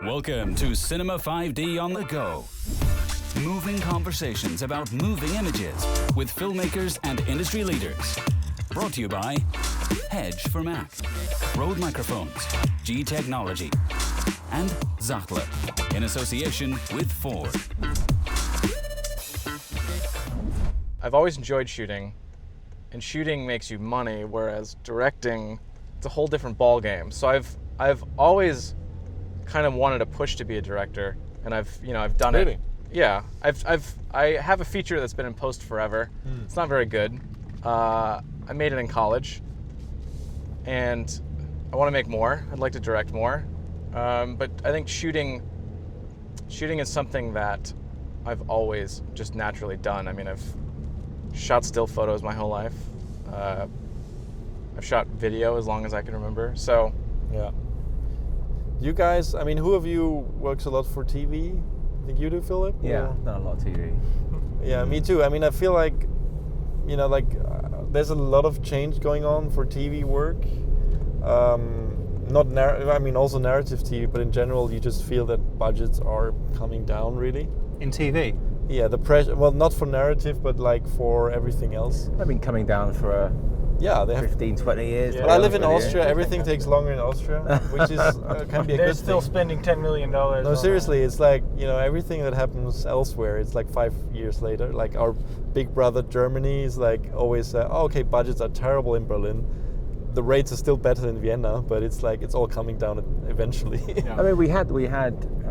Welcome to Cinema 5D on the Go. Moving conversations about moving images with filmmakers and industry leaders. Brought to you by Hedge for Mac, Rode Microphones, G Technology, and Sachtler, in association with Ford. I've always enjoyed shooting, and shooting makes you money, whereas directing, it's a whole different ball game. So I've always kind of wanted to push to be a director, and I've done really? it. Yeah, I have a feature that's been in post forever. It's not very good. I made it in college, and I want to make more. I'd like to direct more, but I think shooting is something that I've always just naturally done. I mean, I've shot still photos my whole life. I've shot video as long as I can remember. So yeah. You guys, I mean, who of you works a lot for TV? I think you do, Philip? Yeah, I've done a lot of TV. Yeah, me too. I mean, I feel like, there's a lot of change going on for TV work. Also narrative TV, but in general, you just feel that budgets are coming down, really. In TV? Yeah, the pressure, well, not for narrative, but like for everything else. They've been coming down for they have 15, 20 years. Well, I live in Austria. Everything takes longer in Austria, which is can be a They're good still thing. spending $10 million. No, seriously, it's like, everything that happens elsewhere, it's like 5 years later. Like our big brother Germany is like always, budgets are terrible in Berlin. The rates are still better in Vienna, but it's like it's all coming down eventually. Yeah. I mean, we had. I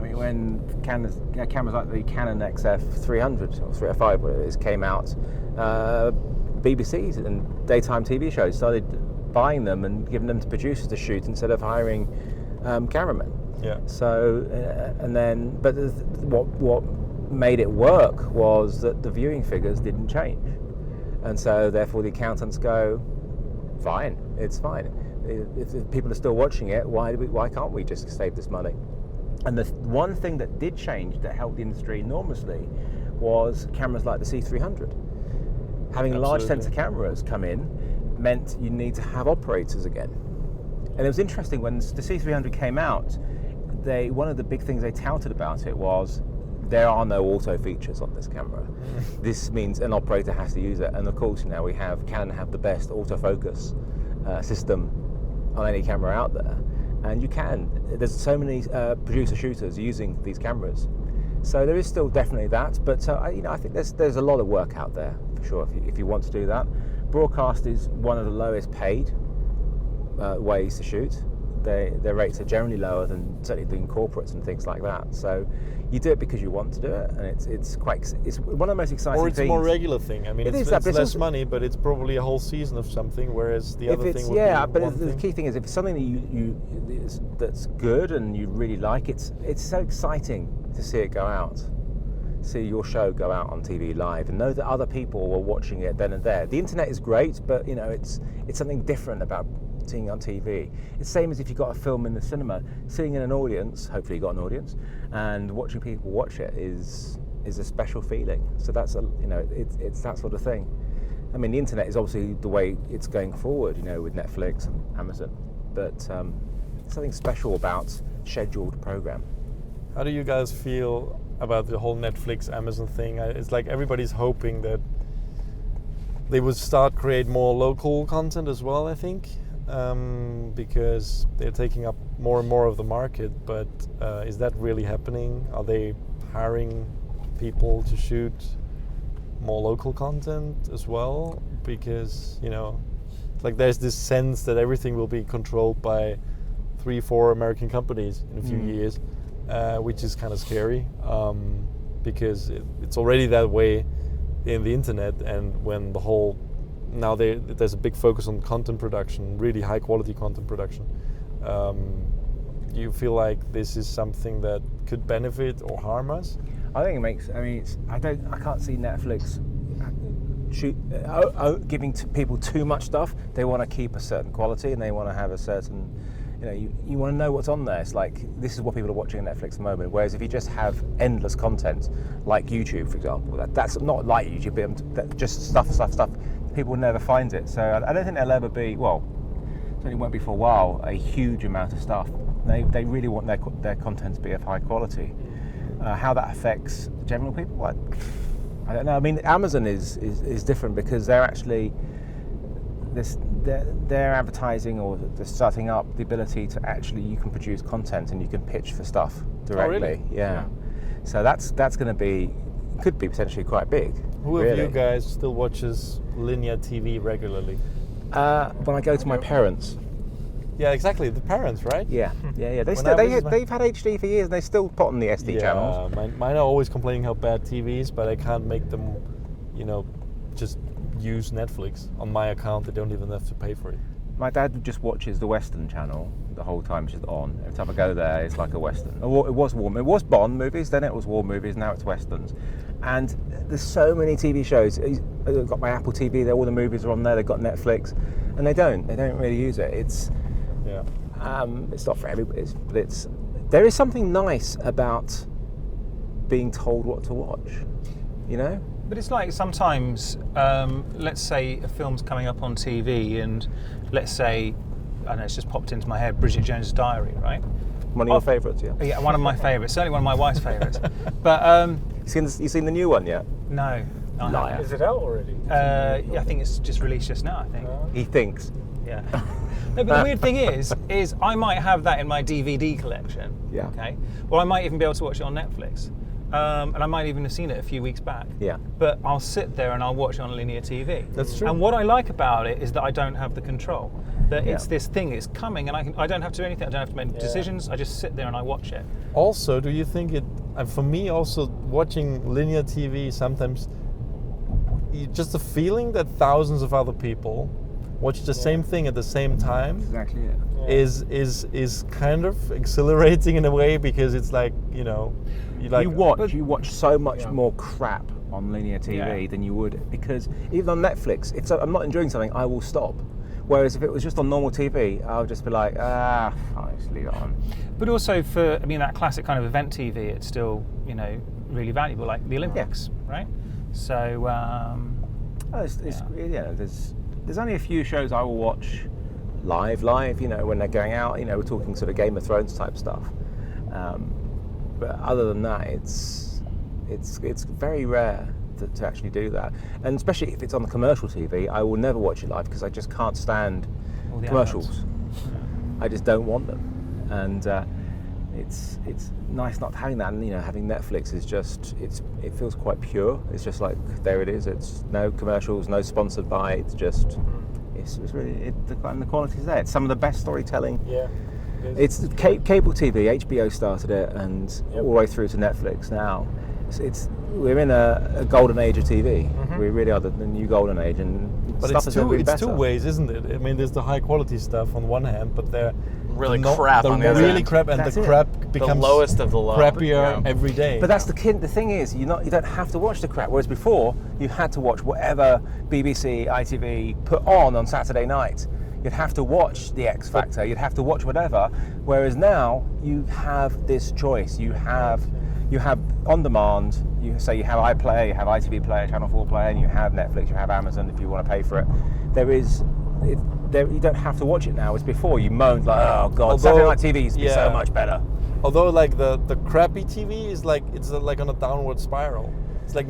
mean, when cameras like the Canon XF 300 or 305, whatever it is, came out, BBCs and daytime TV shows started buying them and giving them to producers to shoot instead of hiring cameramen. Yeah. So, what made it work was that the viewing figures didn't change, and so therefore the accountants go, fine, it's fine. If people are still watching it, why can't we just save this money? And the one thing that did change that helped the industry enormously was cameras like the C300. Having large sensor cameras come in meant you need to have operators again. And it was interesting when the C300 came out, one of the big things they touted about it was there are no auto features on this camera. This means an operator has to use it. And of course, now Canon have the best autofocus system on any camera out there. And there's so many producer shooters using these cameras. So there is still definitely that, but I think there's a lot of work out there for sure if you want to do that. Broadcast is one of the lowest paid ways to shoot. Their rates are generally lower than certainly doing corporates and things like that. So you do it because you want to do it, and it's one of the most exciting things. Or it's a more regular thing. I mean, it's less money, but it's probably a whole season of something. Whereas the other thing would be one thing. The key thing is if it's something that that's good and you really like, it's so exciting to see it go out, see your show go out on TV live, and know that other people were watching it then and there. The internet is great, but it's something different about seeing it on TV. It's the same as if you got a film in the cinema, seeing in an audience, hopefully you got an audience, and watching people watch it is a special feeling. So that's it's that sort of thing. I mean, the internet is obviously the way it's going forward, with Netflix and Amazon, but something special about scheduled program. How do you guys feel about the whole Netflix, Amazon thing? It's like everybody's hoping that they would start create more local content as well, I think, because they're taking up more and more of the market. But is that really happening? Are they hiring people to shoot more local content as well? Because, there's this sense that everything will be controlled by 3-4 American companies in a few years. Which is kind of scary because it's already that way in the internet, and when there's a big focus on content production, really high quality content production. You feel like this is something that could benefit or harm us? I think it makes. I mean, I can't see Netflix giving people too much stuff. They want to keep a certain quality, and they want to have a certain. You want to know what's on there. It's like, this is what people are watching on Netflix at the moment. Whereas if you just have endless content, like YouTube, for example, that's not like YouTube, but just stuff, people will never find it. So I don't think there'll ever be, certainly won't be for a while, a huge amount of stuff They really want their content to be of high quality. How that affects general people, I don't know. I mean, Amazon is different because they're actually they're advertising, or they're starting up the ability to actually, you can produce content and you can pitch for stuff directly. Oh, really? Yeah. So that's going to could be potentially quite big. Who of you guys still watches linear TV regularly? When I go to my parents. Yeah, exactly. The parents, right? Yeah. They've had HD for years and they still put on the SD channels. Mine are always complaining how bad TV is, but I can't make them, just use Netflix on my account. They don't even have to pay for it. My dad just watches the Western channel the whole time, just on. Every time I go there, it's like a Western. It was Bond movies, then it was war movies, now it's Westerns. And there's so many TV shows. I've got my Apple TV, all the movies are on there, they've got Netflix, and they don't really use it. It's not for everybody, but there is something nice about being told what to watch, But it's like sometimes, let's say a film's coming up on TV, and let's say, I don't know, it's just popped into my head, Bridget Jones' Diary, right? One of your favourites, yeah? Yeah, one of my favourites, certainly one of my wife's favourites. But you seen the new one yet? No. Liar. Is it out already? Yeah, I think it's just released just now, I think. He thinks. Yeah. No, but the weird thing is I might have that in my DVD collection. Yeah. Okay. Well, I might even be able to watch it on Netflix. And I might even have seen it a few weeks back. Yeah. But I'll sit there and I'll watch it on linear TV. That's true. And what I like about it is that I don't have the control. That it's this thing, it's coming, and I don't have to do anything. I don't have to make decisions. I just sit there and I watch it. Also, do you think for me also, watching linear TV, sometimes just the feeling that thousands of other people watch the same thing at the same time Exactly. is kind of exhilarating in a way, because it's like, you watch so much more crap on linear TV than you would, because even on Netflix, I'm not enjoying something, I will stop. Whereas if it was just on normal TV, I would just be like, I'll just leave it on. But also that classic kind of event TV, it's still, really valuable, like the Olympics, right? So, there's only a few shows I will watch live, when they're going out, we're talking sort of Game of Thrones type stuff. But other than that, it's very rare to actually do that. And especially if it's on the commercial TV, I will never watch it live, because I just can't stand commercials. I just don't want them. And it's nice not having that, and having Netflix is just, it feels quite pure. It's just like, there it is, it's no commercials, no sponsored by, it's just, it's really, and the quality's there. It's some of the best storytelling. Yeah. It's cable TV, HBO started it, and all the way through to Netflix now. We're in a golden age of TV. Mm-hmm. We really are the new golden age, and but stuff is really better. It's two ways, isn't it? I mean, there's the high quality stuff on one hand, but they're really crap on the other really hand. crap, and That's the it. crap becomes the lowest of the low. crappier every day. But that's the thing is, you don't have to watch the crap. Whereas before, you had to watch whatever BBC, ITV put on Saturday night. You'd have to watch the X Factor. You'd have to watch whatever. Whereas now, you have this choice. You have on demand. You have iPlayer, you have ITV Player, Channel 4 Player, and you have Netflix. You have Amazon if you want to pay for it. You don't have to watch it now. As before, you moaned like, oh god, Saturday night TV used to be so much better. Although like the crappy TV is like, it's like on a downward spiral. It's like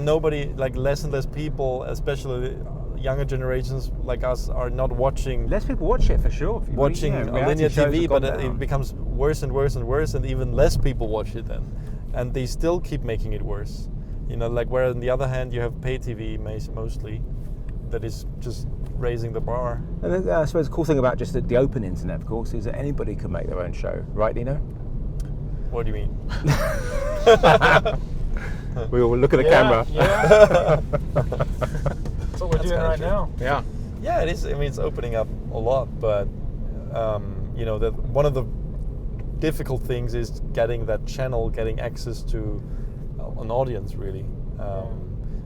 less and less people, especially younger generations like us, are not watching. Less people watch it for sure. Watching linear TV, but it becomes worse and worse and worse, and even less people watch it then, and they still keep making it worse. Where on the other hand you have pay TV mostly, that is just raising the bar. And then, I suppose the cool thing about just the open internet, of course, is that anybody can make their own show, right, Dino? What do you mean? We will look at the camera. Yeah. That's what we're doing right now. Yeah. Yeah, it is. I mean, it's opening up a lot, but one of the difficult things is getting that channel, getting access to an audience, really.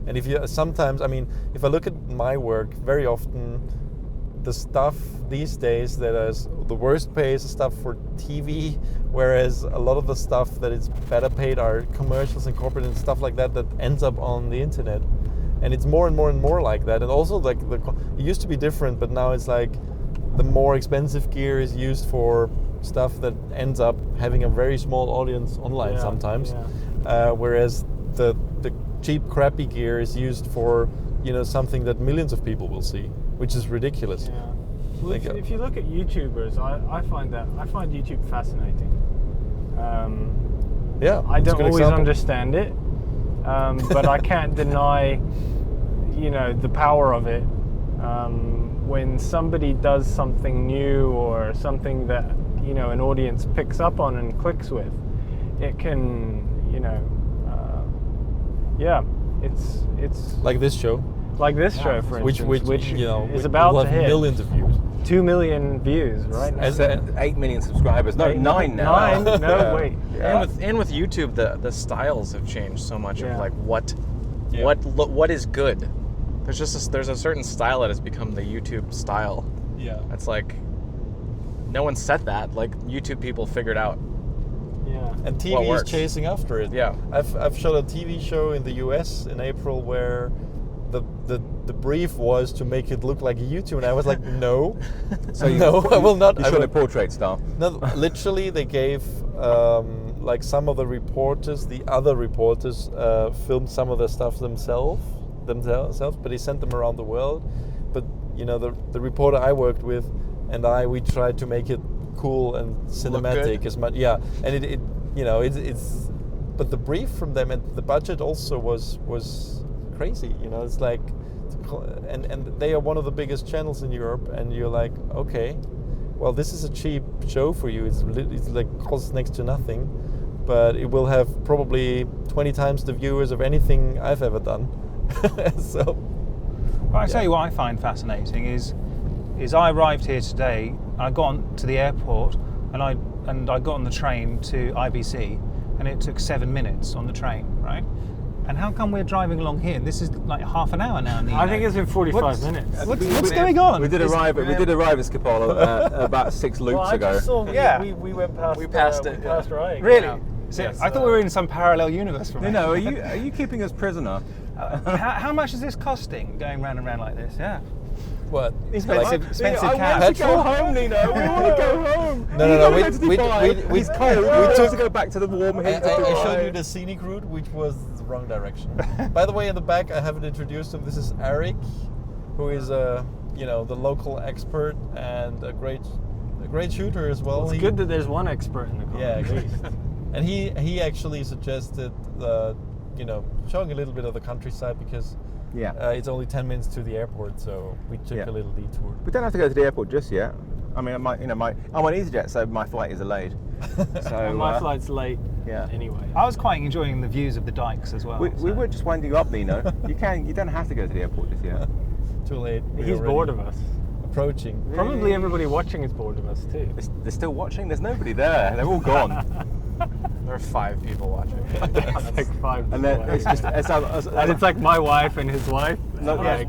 And if I look at my work, very often the stuff these days that is the worst paid is stuff for TV, whereas a lot of the stuff that is better paid are commercials and corporate and stuff like that ends up on the internet. And it's more and more and more like that. And also it used to be different, but now it's like the more expensive gear is used for stuff that ends up having a very small audience online Yeah, sometimes, yeah. whereas the cheap crappy gear is used for something that millions of people will see, which is ridiculous. Yeah. Well, Like, if you look at YouTubers, I find YouTube fascinating. Yeah, I it's a don't good always example. understand it, but I can't deny, the power of it. When somebody does something new or something that an audience picks up on and clicks with, it can, it's Like this show, like this show, for which instance, is will about have to hit millions of views. 2 million views, right? As- 8 million subscribers. No, 9 now. 9? No, Yeah. wait. And with YouTube, the styles have changed so much Yeah. of like what Yeah. what is good. There's a certain style that has become the YouTube style. Yeah. It's like no one set that. Like YouTube people figured out. Yeah. And What TV is works. chasing after it. Yeah. I've shot a TV show in the US in April where the brief was to make it look like a YouTube, and I was like, no, no, I will not. You I shot will, a portrait style. no, literally, they gave like some of the reporters, the other reporters, filmed some of the stuff themselves, but they sent them around the world. But the reporter I worked with and we tried to make it cool and cinematic good. as much. Yeah, and it's but the brief from them and the budget also was crazy. It's like, and they are one of the biggest channels in Europe, and you're like, okay, well, this is a cheap show for you. It's like costs next to nothing, but it will have probably 20 times the viewers of anything I've ever done. So, Well, I tell you what I find fascinating is I arrived here today. I got on to the airport and I got on the train to IBC, and it took 7 minutes on the train, right? And how come we're driving along here? This is like half an hour now. I think it's been 45 minutes. What's going on? We did arrive at Schiphol about 6 loops Well, I ago. just saw Yeah. we went past. We passed we it, passed Ryan. Really? Yeah. So Yes, I thought we were in some parallel universe from No, are you keeping us prisoner? How much is this costing going round and round like this? Yeah. what? Expensive I cab. want to go home, Nino. We want to go home. No. He's cold. We took- to go back to the warm heat. I showed you the scenic route, which was the wrong direction. By the way, in the back, I haven't introduced him. This is Eric, who is the local expert and a great shooter as well. Well, it's good that there's one expert in the car. Yeah, at exactly. least. And he actually suggested showing a little bit of the countryside because Yeah. it's only 10 minutes to the airport, so we took Yeah. a little detour. We don't have to go to the airport just yet. I mean, I'm on EasyJet, so my flight is delayed. So Well, my flight's late. Yeah. Anyway. I was quite enjoying the views of the dikes as well. We so. were just winding you up, Nino. You don't have to go to the airport just yet. Too late. We're He's already bored of us. Approaching. Probably everybody watching is bored of us too. They're still watching. There's nobody there. They're all gone. There are 5 people watching. It's like 5 And then people it's watching. just And it's like my wife and his wife. No, Like,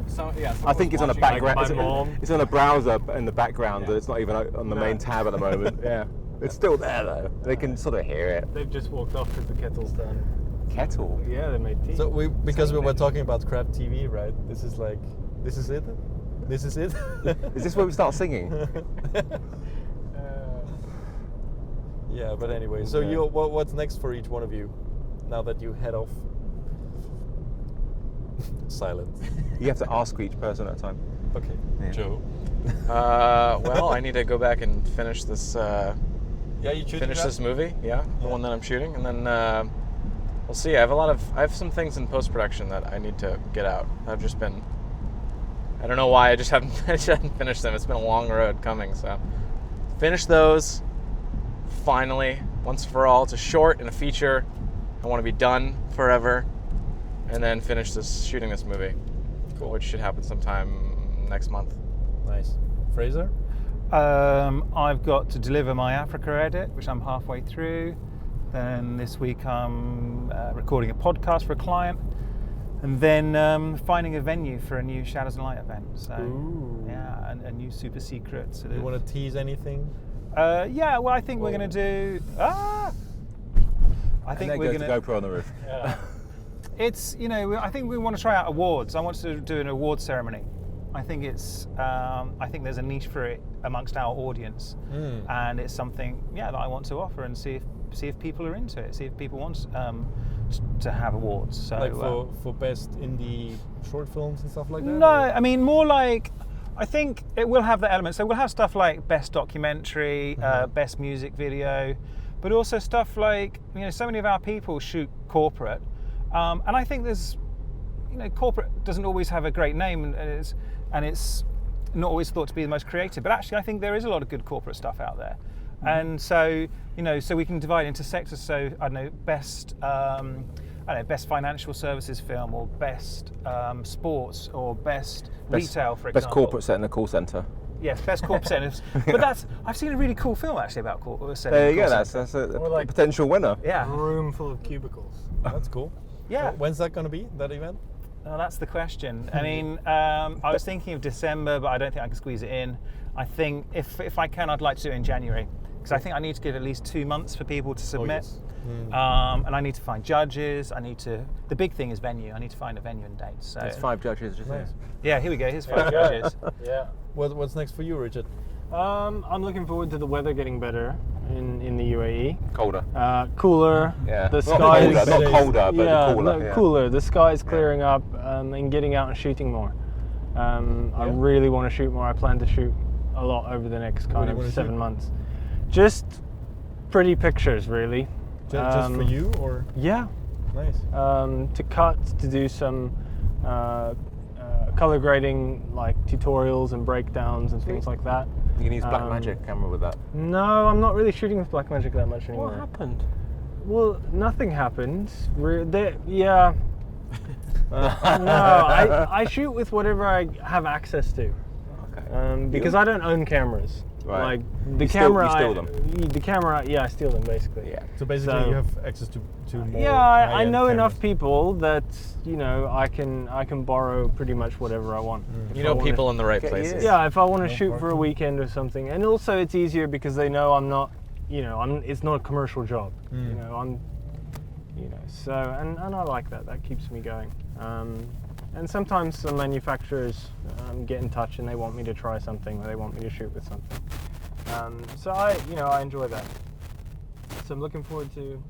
I think it's on a like background. my It's, mom. it's on a browser in the background. It's not even on the main tab at the moment. Yeah, it's still there though. They can sort of hear it. They've just walked off because the kettle's done. Kettle. Yeah, they made tea. So because we were Same thing. talking about crap TV, right? This is it? This is it? Is this where we start singing? Yeah, but anyway, so Okay. what's next for each one of you now that you head off? Silent. You have to ask each person at a time. Okay. Yeah. Joe. Well, I need to go back and finish this. Yeah, you Finish this movie. Yeah, the one that I'm shooting, and then we'll see. I have some things in post production that I need to get out. I've just been. I don't know why I just haven't finished them. It's been a long road coming. So finish those. Finally, once for all. It's a short and a feature. I want to be done forever, and then finish shooting this movie, which should happen sometime next month. Nice. Fraser? I've got to deliver my Africa edit, which I'm halfway through. Then this week I'm recording a podcast for a client, and then finding a venue for a new Shadows and Light event. So Ooh. yeah, a new super secret. Sort You of. want to tease anything? Yeah, well, I think we're going to do. I think and we're then going go to GoPro on the roof. Yeah. It's I think we want to try out awards. I want to do an award ceremony. I think there's a niche for it amongst our audience, and it's something that I want to offer and see if people are into it, see if people want to have awards. So like for best indie short films and stuff like that? No, I mean more like, I think it will have the elements. So we'll have stuff like best documentary, best music video, but also stuff like, so many of our people shoot corporate, and I think there's, corporate doesn't always have a great name, and it's not always thought to be the most creative, but actually I think there is a lot of good corporate stuff out there. And so, so we can divide into sectors. So I don't know, best financial services film, or best sports, or best retail, for example. Best corporate set in a call centre. Yes, best corporate set. But I've seen a really cool film actually about corporate set. There you go. That's a potential winner. Yeah. A room full of cubicles. That's cool. Yeah. When's that going to be, that event? Oh, that's the question. I mean, I was thinking of December, but I don't think I can squeeze it in. I think if I can, I'd like to do it in January, because I think I need to give at least 2 months for people to submit. And I need to find judges. The big thing is venue. I need to find a venue and date. So There's 5 judges, just nice. Yeah, here we go. Here's 5 judges. Yeah. What's next for you, Richard? I'm looking forward to the weather getting better in the UAE. Colder. Cooler. Yeah. The Not sky colder, is not colder, but cooler. No, cooler. The sky is clearing up, and getting out and shooting more. I really want to shoot more. I plan to shoot a lot over the next kind of 7 months. Just pretty pictures, really. Just for you, or? Yeah. Nice. To cut, to do some color grading, like tutorials and breakdowns and things like that. You can use Blackmagic camera with that. No, I'm not really shooting with Blackmagic that much anymore. What happened? Well, nothing happened. No, I shoot with whatever I have access to. Okay. Because I don't own cameras. Right. Like the You camera, steal them. The camera, I steal them basically. Yeah. So basically, you have access to more. Yeah, I know high-end enough cameras. people that I can borrow pretty much whatever I want. You know people in the right places. Yeah, if I want to shoot for a weekend or something, and also it's easier because they know I'm not, it's not a commercial job. So and I like that. That keeps me going. And sometimes some manufacturers get in touch and they want me to try something, or they want me to shoot with something. So I enjoy that. So I'm looking forward to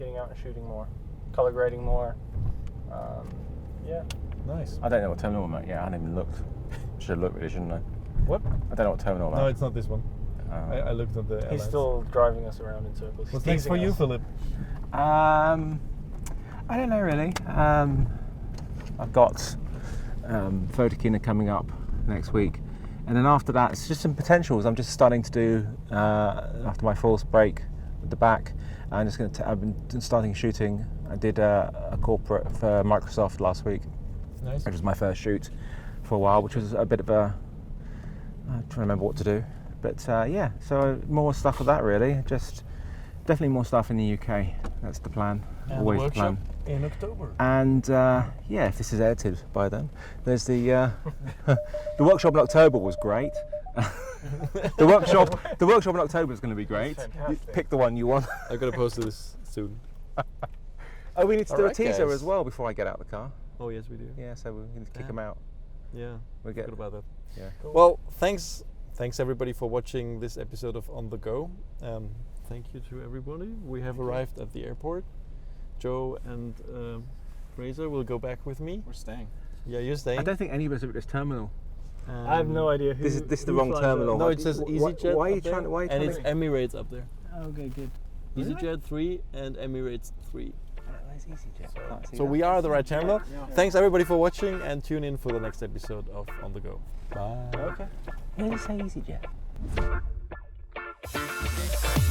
getting out and shooting more, color grading more. Yeah. Nice. I don't know what terminal I'm at yet. I haven't even looked. Should have looked really, shouldn't I? What? I don't know what terminal I'm at. No, it's not this one. I looked at the He's airlines. still driving us around in circles. What's He's next for teasing you, us. Philip? I don't know really. I've got Photokina coming up next week, and then after that it's just some potentials. I'm just starting to do after my false break with the back. I've been starting shooting. I did a corporate for Microsoft last week, Nice. which was my first shoot for a while, which was a bit of a I'm trying to remember what to do, but yeah. So more stuff of that really. Just definitely more stuff in the UK. That's the plan. And Always the the plan. workshop in October. And yeah, if this is edited by then, there's the the workshop in October was great. the workshop in October is going to be great. You pick the one you want. I'm gonna post this soon. Oh, we need to do a Alright, teaser guys. as well before I get out of the car. Oh yes, we do. Yeah, so we need to kick them out. Yeah. We get Good about that. yeah. Well, thanks everybody for watching this episode of On the Go. Thank you to everybody. We have arrived at the airport. Joe and Fraser will go back with me. We're staying. Yeah, you're staying. I don't think any of us are at this terminal. I have no idea who. This is the who wrong flies terminal. out. No, it says EasyJet. Why are you up there, trying to? Why are you and trying it's to? Emirates up there. Okay, good. EasyJet 3 and Emirates 3. Where's EasyJet? Can't see So that. we are at the right terminal. Thanks everybody for watching, and tune in for the next episode of On the Go. Bye. Okay. Where does it say EasyJet?